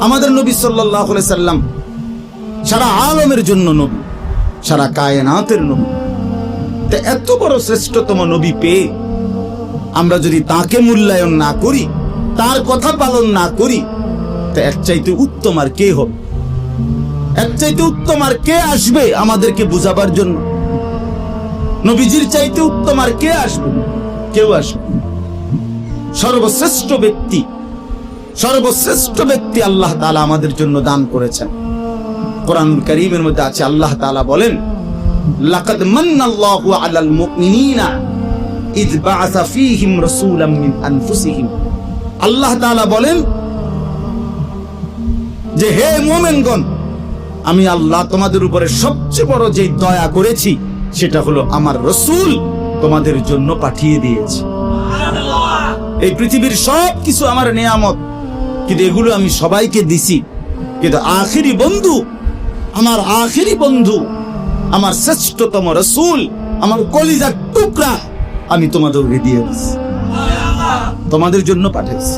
আমাদের নবী সাল্লাল্লাহু আলাইহি সাল্লাম সারা আলমের জন্য নবী, সারা কায়নাতের নবী। তা এত বড় শ্রেষ্ঠতম নবী পেয়ে আমরা যদি তাকে মূল্যায়ন না করি, তার কথা পালন না করি, তা এর চাইতে উত্তম আর কে হবে? এর চাইতে উত্তম আর কে আসবে আমাদেরকে বুঝাবার জন্য? নবীজির চাইতে উত্তম আর কে আসবে? কেউ আসবে। সর্বশ্রেষ্ঠ ব্যক্তি আল্লাহ তাআলা আমাদের জন্য দান করেছেন। কোরআনুল কারীমের মধ্যে আছে, আল্লাহ তাআলা বলেন, লাকাদ মান্নাল্লাহু আলাল মুমিনিনা ইয বাআসা ফীহিম রাসূলাম মিন আনফুসিহিম। আল্লাহ তাআলা বলেন যে, হে মুমিনগণ, আমি আল্লাহ তোমাদের উপরে সবচেয়ে বড় যে দয়া করেছি সেটা হলো আমার রাসূল তোমাদের জন্য পাঠিয়ে দিয়েছি। এই পৃথিবীর সব কিছু আমার নিয়ামত, কিন্তু এগুলো আমি সবাইকে দিছি, কিন্তু আখিরি বন্ধু, আমার শ্রেষ্ঠতম রাসূল, আমার কলিজার টুকরা আমি তোমাদেরকে দিয়ে দিছি, তোমাদের জন্য পাঠিয়েছি।